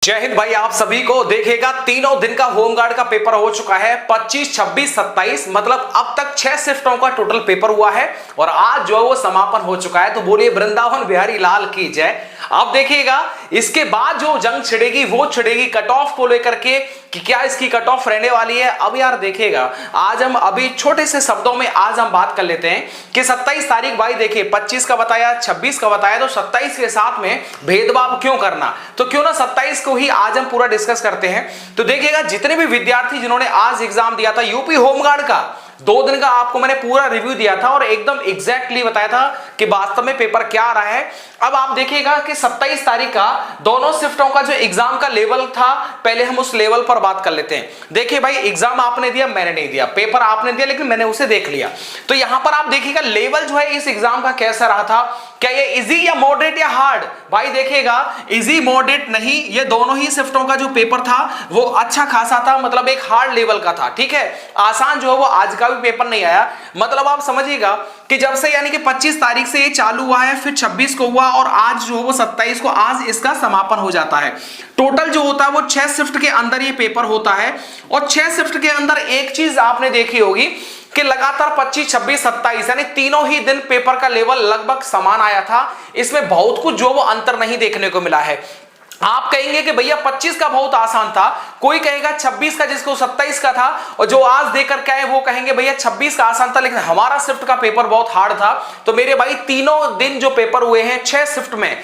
जय हिंद भाई। आप सभी को देखिएगा तीनों दिन का होमगार्ड का पेपर हो चुका है 25, 26, 27 मतलब अब तक 6 शिफ्टों का टोटल पेपर हुआ है और आज जो है वो समापन हो चुका है। तो बोलिए वृंदावन बिहारी लाल की जय। अब देखिएगा इसके बाद जो जंग छिड़ेगी वो छिड़ेगी कट ऑफ को लेकर के कि क्या इसकी कट ऑफ रहने वाली है। अब यार देखिएगा आज हम अभी छोटे से शब्दों में आज हम बात कर लेते हैं कि 27 तारीख भाई देखिए 25 का बताया 26 का बताया तो 27 के साथ में भेदभाव क्यों करना, तो क्यों ना 27 को ही आज हम पूरा डिस्कस करते हैं। तो देखिएगा जितने भी विद्यार्थी जिन्होंने आज एग्जाम दिया था यूपी होमगार्ड का 2 दिन का आपको मैंने पूरा रिव्यू दिया था और एकदम एग्जैक्टली बताया था कि वास्तव में पेपर क्या आ रहा है। अब आप देखिएगा कि 27 तारीख का दोनों शिफ्टों का जो एग्जाम का लेवल था पहले हम उस लेवल पर बात कर लेते हैं। देखिए भाई एग्जाम आपने दिया मैंने नहीं दिया, पेपर आपने दिया लेकिन मैंने उसे देख लिया। तो यहां पर आप देखिएगा लेवल जो है इस एग्जाम का कैसा रहा था, क्या ये इजी या मॉडरेट या हार्ड। भाई देखिएगा इजी मॉडरेट नहीं, ये दोनों ही शिफ्टों का जो पेपर था वो अच्छा खासा था, मतलब एक हार्ड लेवल का था। ठीक है, आसान जो है वो आज का भी पेपर नहीं आया। मतलब आप समझिएगा कि जब से यानी कि 25 तारीख से ये चालू हुआ है फिर 26 को हुआ और आज जो है वो 27 को आज इसका समापन हो जाता है। टोटल जो होता है वो 6 शिफ्ट के अंदर ये पेपर होता है और 6 शिफ्ट के अंदर एक चीज आपने देखी होगी कि लगातार 25, 26, 27 यानी तीनों ही दिन पेपर का लेवल लगभग समान आया था। इसमें बहुत कुछ जो वो अंतर नहीं देखने को मिला है। आप कहेंगे कि भैया 25 का बहुत आसान था, कोई कहेगा 26 का जिसको 27 का था, और जो आज देकर के आए वो कहेंगे भैया 26 का आसान था लेकिन हमारा शिफ्ट का पेपर बहुत हार्ड था। तो मेरे भाई तीनों दिन जो पेपर हुए हैं 6 शिफ्ट में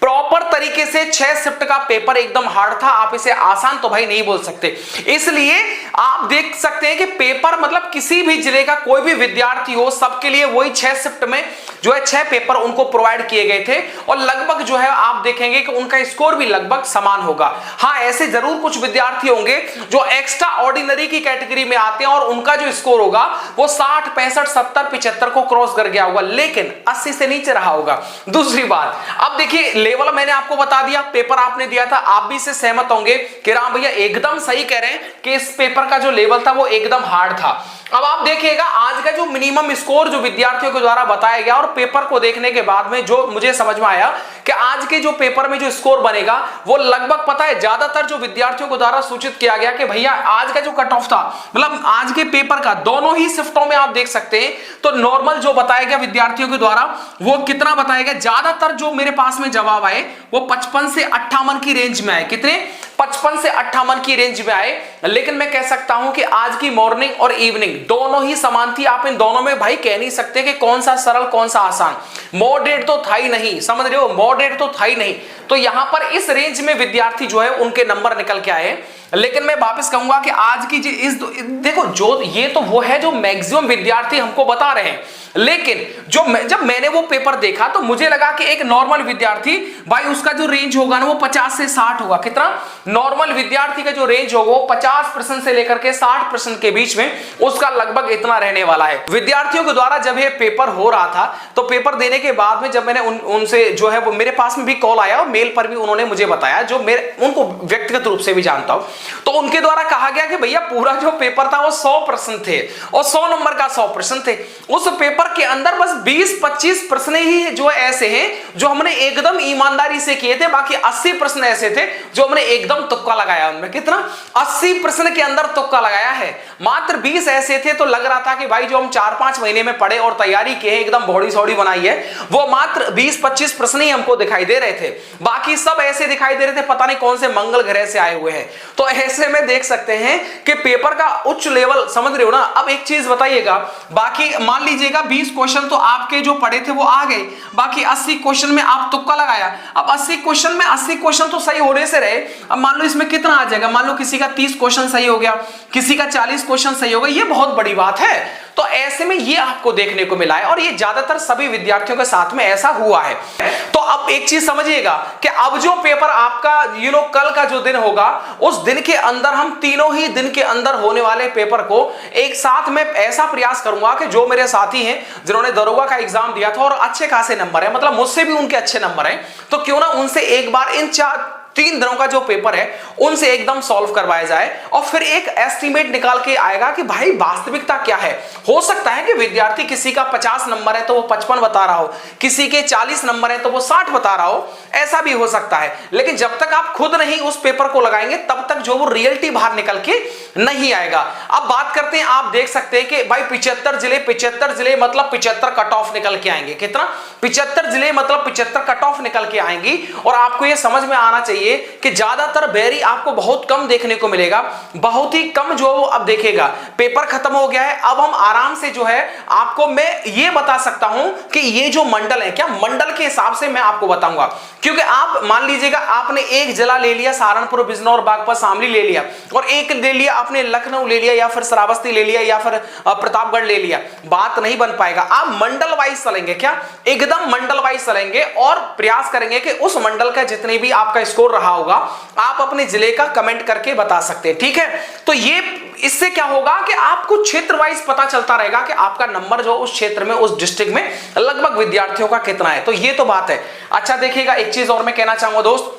प्रॉपर तरीके से 6 शिफ्ट का पेपर एकदम हार्ड था। आप इसे आसान तो भाई नहीं बोल सकते। इसलिए आप देख सकते हैं कि पेपर मतलब किसी भी जिले का कोई भी विद्यार्थी हो सबके लिए वही 6 शिफ्ट में जो है 6 पेपर उनको प्रोवाइड किए गए थे और लगभग जो है आप देखेंगे कि उनका स्कोर भी लगभग समान होगा। हाँ ऐसे जरूर कुछ विद्यार्थी होंगे जो एक्स्ट्रा ऑर्डिनरी की कैटेगरी में आते हैं और उनका जो स्कोर होगा वो 60, 65, 70, 75 को क्रॉस कर गया होगा लेकिन 80 से नीचे रहा होगा। दूसरी बात अब देखिए लेवल मैंने आपको बता दिया, पेपर आपने दिया था, आप भी इससे सहमत होंगे कि राम भैया एकदम सही कह रहे हैं कि इस पेपर का जो लेवल था वो एकदम हार्ड था। अब आप देखिएगा आज का जो मिनिमम स्कोर जो विद्यार्थियों के द्वारा बताया गया और पेपर को देखने के बाद में जो मुझे समझ में आया कि आज के जो पेपर में जो स्कोर बनेगा वो लगभग पता है ज्यादातर जो विद्यार्थियों के द्वारा सूचित किया गया कि भैया आज का जो कट ऑफ था मतलब आज के पेपर का दोनों ही शिफ्टों में आप देख सकते हैं तो नॉर्मल जो बताया गया विद्यार्थियों के द्वारा वो कितना बताया गया, ज्यादातर जो मेरे पास में जवाब आए वो 55 से 58 की रेंज में आए। कितने? 55 से 58 की रेंज में आए। लेकिन मैं कह सकता हूं कि आज की मॉर्निंग और इवनिंग दोनों ही समान थी। आप इन दोनों में भाई कह नहीं सकते कि कौन सा सरल कौन सा आसान। मॉडरेट तो था ही नहीं, समझ रहे हो, मॉडरेट तो था ही नहीं। तो यहां पर इस रेंज में विद्यार्थी जो है उनके नंबर निकल के आए। लेकिन मैं वापस कहूंगा कि आज की देखो जो ये तो वो है जो मैक्सिमम विद्यार्थी हमको बता रहे हैं, लेकिन जब मैंने वो पेपर देखा तो मुझे लगा कि एक नॉर्मल विद्यार्थी भाई उसका जो रेंज होगा ना वो 50 से 60 होगा। कितना? नॉर्मल विद्यार्थी का जो रेंज होगा वो 50% से लेकर के 60% के बीच में उसका लगभग इतना रहने वाला है। विद्यार्थियों के द्वारा जब ये पेपर हो रहा था तो पेपर देने के बाद में जब मैंने उनसे जो है वो मेरे पास में भी कॉल आया और मेल पर भी उन्होंने मुझे बताया, जो मेरे उनको व्यक्तिगत रूप से भी जानता हूं, तो उनके द्वारा कहा गया कि भैया पूरा जो पेपर था वो 100% थे और 100 नंबर का 100 प्रश्न थे। उस पेपर के अंदर बस 20-25 प्रश्न ही जो ऐसे हैं जो हमने एकदम ईमानदारी से किए थे, बाकी 80 प्रश्न ऐसे थे जो हमने एकदम तुक्का लगाया। उनमें कितना? 80 प्रश्न के अंदर तुक्का लगाया है। मात्र 20 ऐसे थे तो लग रहा था कि भाई जो हम 4-5 महीने में पढ़े और तैयारी किए एकदम बॉडी सॉडी बनाई है वो मात्र 20-25 प्रश्न ही हमको दिखाई दे रहे थे, बाकी सब ऐसे दिखाई दे रहे थे पता नहीं कौन से मंगल ग्रह से आए हुए हैं। तो ऐसे में देख सकते हैं कि पेपर का उच्च लेवल, समझ रहे हो ना। अब एक चीज बताइएगा, बाकी मान लीजिएगा 20 क्वेश्चन तो आपके जो पढ़े थे वो आ गए, बाकी 80 क्वेश्चन में आप तुक्का लगाया। अब 80 क्वेश्चन में 80 क्वेश्चन तो सही होने से रहे, अब मान लो इसमें कितना आ जाएगा, मान लो किसी का 30 क्वेश्चन सही हो गया, किसी का 40 क्वेश्चन सही हो गया, ये बहुत बड़ी बात है। तो ऐसे में ये आपको देखने को मिला है और ये ज्यादातर सभी विद्यार्थियों के साथ में ऐसा हुआ है। तो अब एक चीज समझिएगा कि अब जो पेपर आपका कल का जो दिन होगा उस दिन के अंदर हम तीनों ही दिन के अंदर होने वाले पेपर को एक साथ में ऐसा प्रयास करूंगा कि जो मेरे साथी हैं जिन्होंने दरोगा का एग्जाम दिया था और अच्छे खासे नंबर है, मतलब मुझसे भी उनके अच्छे नंबर हैं, तो क्यों ना उनसे एक बार इन 3 दिनों का जो पेपर है उनसे एकदम सॉल्व करवाया जाए और फिर एक एस्टीमेट निकाल के आएगा कि भाई वास्तविकता क्या है। हो सकता है कि विद्यार्थी किसी का 50 नंबर है तो वो 55 बता रहा हो, किसी के 40 नंबर है तो वो 60 बता रहा हो, ऐसा भी हो सकता है। लेकिन जब तक आप खुद नहीं उस पेपर को लगाएंगे तब तक जो वो रियलिटी बाहर निकल के नहीं आएगा। अब बात करते हैं, आप देख सकते हैं कि भाई 75 जिले मतलब 75 कट ऑफ निकल के आएंगे। कितना? 75 जिले मतलब 75 कट ऑफ निकल के आएंगी। और आपको ये समझ में आना चाहिए कि ज्यादातर बेरी आपको बहुत कम देखने को मिलेगा, बहुत ही कम जो वो अब देखेगा। पेपर खत्म हो गया है, अब हम आराम से जो है आपको मैं ये बता सकता हूं कि ये जो मंडल है, क्या मंडल के हिसाब से मैं आपको बताऊंगा। क्योंकि आप मान लीजिएगा आपने एक जिला ले लिया, सहारनपुर, बिजनौर, बागपत, शामली ले लिया, और एक ले लिया आपने लखनऊ ले लिया, या फिर श्रावस्ती ले लिया, या फिर प्रतापगढ़ ले लिया, बात नहीं बन पाएगा। आप मंडल वाइज चलेंगे, क्या एकदम मंडल वाइज चलेंगे और प्रयास करेंगे कि उस मंडल का जितने भी आपका स्कोर रहा होगा आप अपने जिले का कमेंट करके बता सकते हैं। ठीक है, तो ये इससे क्या होगा कि आपको क्षेत्र वाइज पता चलता रहेगा कि आपका नंबर जो उस क्षेत्र में, उस डिस्ट्रिक्ट में लगभग विद्यार्थियों का कितना है। तो ये तो बात है। अच्छा देखिएगा, एक चीज और मैं कहना चाहूंगा दोस्त,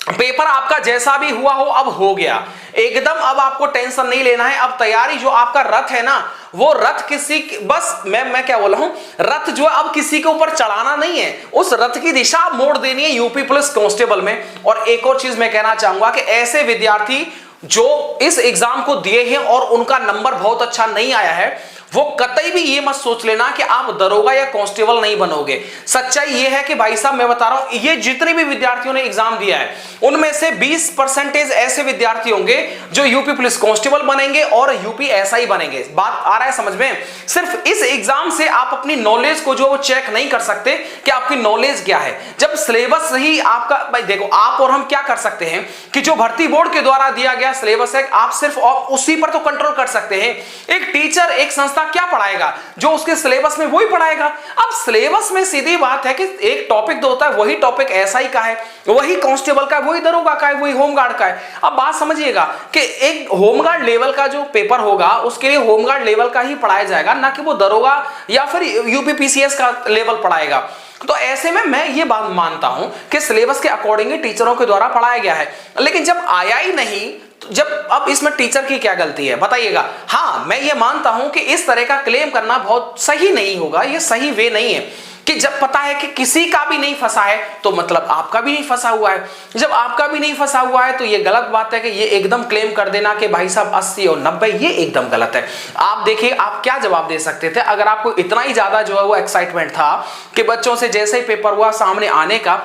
पेपर आपका जैसा भी हुआ हो अब हो गया एकदम, अब आपको टेंशन नहीं लेना है। अब तैयारी जो आपका रथ है ना, वो रथ किसी बस मैं क्या बोला हूं, रथ जो अब किसी के ऊपर चढ़ाना नहीं है, उस रथ की दिशा मोड़ देनी है यूपी पुलिस कांस्टेबल में। और एक और चीज मैं कहना चाहूंगा कि ऐसे विद्यार्थी जो इस एग्जाम को दिए हैं और उनका नंबर बहुत अच्छा नहीं आया है, वो कतई भी ये मत सोच लेना कि आप दरोगा या कांस्टेबल नहीं बनोगे। सच्चाई ये है कि भाई साहब मैं बता रहा हूं, ये जितने भी विद्यार्थियों ने एग्जाम दिया है उनमें से 20% ऐसे विद्यार्थी होंगे जो यूपी पुलिस कांस्टेबल बनेंगे और यूपी एसआई बनेंगे। बात आ रहा है समझ में? सिर्फ इस एग्जाम से आप अपनी नॉलेज को जो वो चेक नहीं कर सकते कि आपकी नॉलेज क्या है। जब सिलेबस ही आपका, भाई देखो आप और हम क्या कर सकते हैं कि जो भर्ती बोर्ड के द्वारा दिया गया सिलेबस है, आप सिर्फ उसी पर तो कंट्रोल कर सकते हैं। एक टीचर, एक संस्था क्या पढ़ाएगा, जो उसके सिलेबस में वही पढ़ाएगा। अब सिलेबस में सीधी बात है कि एक टॉपिक तो होता है, वही टॉपिक एसआई का है, वही कांस्टेबल का है, वही दरोगा का है, वही होमगार्ड का है। अब बात समझिएगा कि एक होमगार्ड लेवल का जो पेपर होगा उसके लिए होमगार्ड लेवल का ही पढ़ाया जाएगा, ना कि वो दरोगा या फिर यूपीपीसीएस का लेवल पढ़ाएगा। तो ऐसे में मैं ये बात मानता हूं कि सिलेबस के अकॉर्डिंग टीचरों के द्वारा पढ़ाया गया है। लेकिन जब आया ही नहीं, जब अब इसमें टीचर की क्या गलती है बताइएगा। हाँ, मैं ये मानता हूं कि इस तरह का क्लेम करना बहुत सही नहीं होगा, ये सही वे नहीं है कि जब पता है कि किसी का भी नहीं फंसा है तो मतलब आपका भी नहीं फंसा हुआ है। जब आपका भी नहीं फंसा हुआ है तो ये गलत बात है कि ये एकदम क्लेम कर देना कि भाई साहब 80 और 90, ये एकदम गलत है। आप देखिए आप क्या जवाब दे सकते थे अगर आपको इतना ही ज्यादा जो है वो एक्साइटमेंट था कि बच्चों से जैसे ही पेपर हुआ सामने आने का,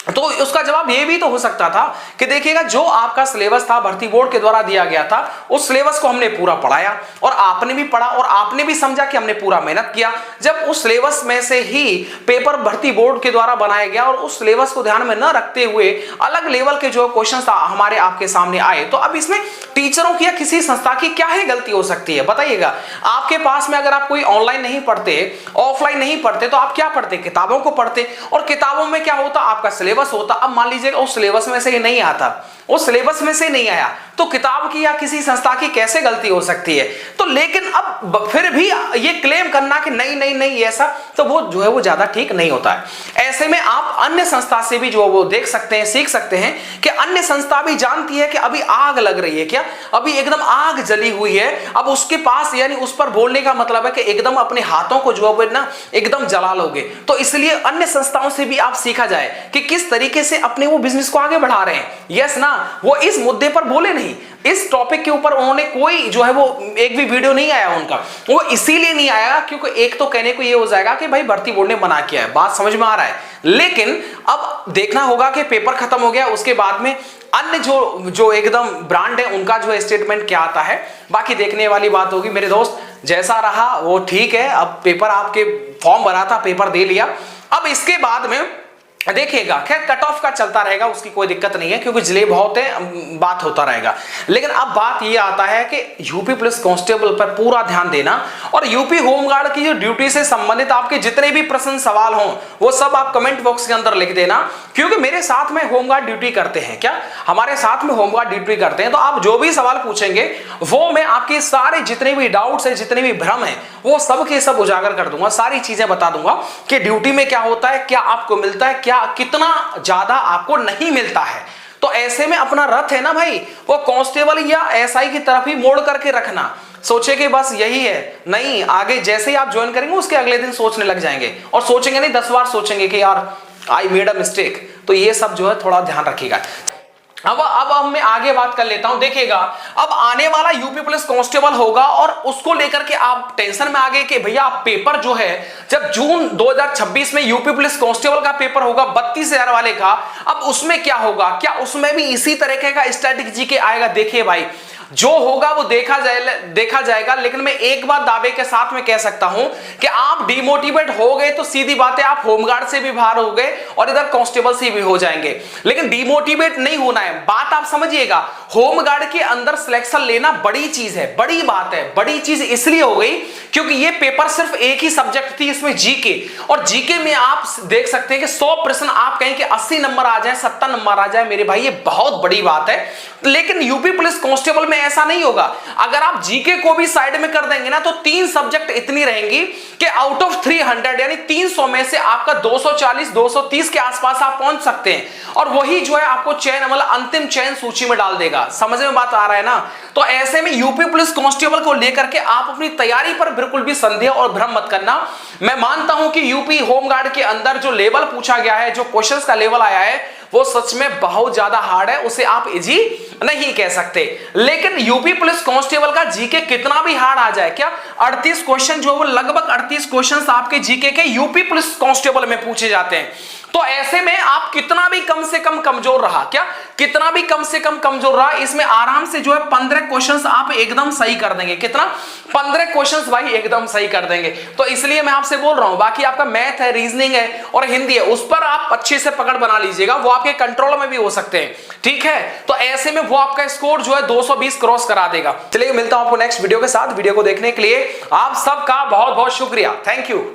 तो उसका जवाब ये भी तो हो सकता था कि देखिएगा जो आपका सिलेबस था भर्ती बोर्ड के द्वारा दिया गया था, उस सिलेबस को हमने पूरा पढ़ाया और आपने भी पढ़ा और आपने भी समझा कि हमने पूरा मेहनत किया। जब उस सिलेबस में से ही पेपर भर्ती बोर्ड के द्वारा बनाया गया और उस सिलेबस को ध्यान में न रखते हुए अलग लेवल के जो क्वेश्चन हमारे आपके सामने आए, तो अब इसमें टीचरों की या किसी संस्था की क्या ही गलती हो सकती है बताइएगा। आपके पास में अगर आप कोई ऑनलाइन नहीं पढ़ते, ऑफलाइन नहीं पढ़ते, तो आप क्या पढ़ते? किताबों को पढ़ते। और किताबों में क्या होता? आपका सिलेबस होता। अब मान लीजिएगा उस सिलेबस में से ये नहीं आता, उस सिलेबस में से नहीं आया, तो किताब की या किसी संस्था की कैसे गलती हो सकती है? तो लेकिन अब फिर भी ये क्लेम करना कि नहीं नहीं नहीं ऐसा, तो वो जो है वो ज्यादा ठीक नहीं होता है। ऐसे में आप अन्य संस्था से भी जो वो देख सकते हैं, सीख सकते हैं कि अन्य संस्था भी जानती है कि अभी आग लग रही है, क्या अभी एकदम आग जली हुई है। अब उसके पास यानी उस पर बोलने का मतलब है कि एकदम अपने हाथों को जो है ना एकदम जला लोगे। तो इसलिए अन्य संस्थाओं से भी आप सीखा जाए कि किस तरीके से अपने वो बिजनेस को आगे बढ़ा रहे हैं। यस ना, वो इस मुद्दे पर बोले नहीं, इस टॉपिक के ऊपर उन्होंने कोई जो है वो एक भी वीडियो नहीं आया उनका, वो इसीलिए नहीं आया क्योंकि एक तो कहने को ये हो जाएगा कि भाई भर्ती बोर्ड ने बना किया है, बात समझ में आ रहा है। लेकिन अब देखना होगा कि पेपर खत्म हो गया, उसके बाद में अन्य जो एकदम ब्रांड है उनका जो स्टेटमेंट क्या आता है, बाकी देखने वाली बात होगी मेरे दोस्त। जैसा रहा वो ठीक है, अब पेपर आपके फॉर्म भरा था, पेपर दे लिया। अब इसके बाद में देखिएगा, खैर कट ऑफ का चलता रहेगा, उसकी कोई दिक्कत नहीं है क्योंकि जिले बहुत है, बात होता रहेगा। लेकिन अब बात ये आता है कि यूपी पुलिस कांस्टेबल पर पूरा ध्यान देना और यूपी होमगार्ड की जो ड्यूटी से संबंधित आपके जितने भी प्रश्न सवाल हों वो सब आप कमेंट बॉक्स के अंदर लिख देना, क्योंकि मेरे साथ में होमगार्ड ड्यूटी करते हैं, क्या हमारे साथ में होमगार्ड ड्यूटी करते हैं। तो आप जो भी सवाल पूछेंगे वो मैं आपके सारे जितने भी डाउट्स है, जितने भी भ्रम है, वो सब के सब उजागर कर दूंगा, सारी चीजें बता दूंगा कि ड्यूटी में क्या होता है, क्या आपको मिलता है, क्या कितना ज्यादा आपको नहीं मिलता है। तो ऐसे में अपना रथ है ना भाई, वो कांस्टेबल या एसआई की तरफ ही मोड़ करके रखना। सोचे कि बस यही है, नहीं, आगे जैसे ही आप ज्वाइन करेंगे उसके अगले दिन सोचने लग जाएंगे, और सोचेंगे नहीं 10 बार सोचेंगे कि यार आई मेड अ मिस्टेक। तो ये सब जो है थोड़ा ध्यान रखिएगा। अब मैं आगे बात कर लेता हूं। देखिएगा, अब आने वाला यूपी पुलिस कांस्टेबल होगा और उसको लेकर के आप टेंशन में आ गए कि भैया पेपर जो है, जब जून 2026 में यूपी पुलिस कांस्टेबल का पेपर होगा 32,000 वाले का, अब उसमें क्या होगा, क्या उसमें भी इसी तरीके का स्टैटिक जीके आएगा? देखिए भाई, जो होगा वो देखा जाएगा, लेकिन मैं एक बात दावे के साथ में कह सकता हूं कि आप डिमोटिवेट हो गए तो सीधी बात है, आप होमगार्ड से भी बाहर हो गए और इधर कांस्टेबल से भी हो जाएंगे। लेकिन डिमोटिवेट नहीं होना है, बात आप समझिएगा। होमगार्ड के अंदर सिलेक्शन लेना बड़ी चीज है, बड़ी बात है। बड़ी चीज इसलिए हो गई क्योंकि ये पेपर सिर्फ एक ही सब्जेक्ट थी, इसमें जीके, और जीके में आप देख सकते हैं कि 100 प्रश्न आप कहें कि 80 नंबर आ जाए, 70 नंबर आ जाए, मेरे भाई ये बहुत बड़ी बात है। लेकिन यूपी पुलिस कांस्टेबल में ऐसा नहीं होगा। अगर आप जीके को भी साइड में कर देंगे ना, तो 3 सब्जेक्ट इतनी रहेंगी कि आउट ऑफ 300 यानी 300 में से आपका 240 230 के आसपास आप पहुंच सकते हैं, और वही जो है आपको चयन मतलब अंतिम चयन सूची में डाल देगा। समझ में बात आ रहा है ना? तो ऐसे में यूपी पुलिस कांस्टेबल को लेकर के आप अपनी तैयारी पर बिल्कुल भी संदेह और भ्रम मत करना। मैं मानता हूं कि यूपी होमगार्ड के अंदर जो लेवल पूछा गया है, जो क्वेश्चंस का लेवल आया है, वो सच में बहुत ज्यादा हार्ड है, उसे आप इजी नहीं कह सकते। लेकिन यूपी पुलिस कांस्टेबल का जीके कितना भी हार्ड आ जाए, क्या 38 क्वेश्चन जो वो लगभग 38 क्वेश्चंस आपके जीके के यूपी पुलिस कांस्टेबल में पूछे जाते हैं। तो ऐसे में आप कितना भी कम से कम कमजोर रहा, क्या कितना भी कम से कम कमजोर रहा, इसमें आराम से जो है 15 क्वेश्चंस आप एकदम सही कर देंगे। कितना? 15 क्वेश्चंस भाई एकदम सही कर देंगे। तो इसलिए मैं आपसे बोल रहा हूं, बाकी आपका मैथ है, रीजनिंग है और हिंदी है, उस पर आप अच्छे से पकड़ बना लीजिएगा, वो आपके कंट्रोल में भी हो सकते हैं, ठीक है? तो ऐसे में वो आपका स्कोर जो है 220 क्रॉस करा देगा। चलिए मिलता हूं आपको नेक्स्ट वीडियो के साथ। वीडियो को देखने के लिए आप सबका बहुत बहुत शुक्रिया। Thank you.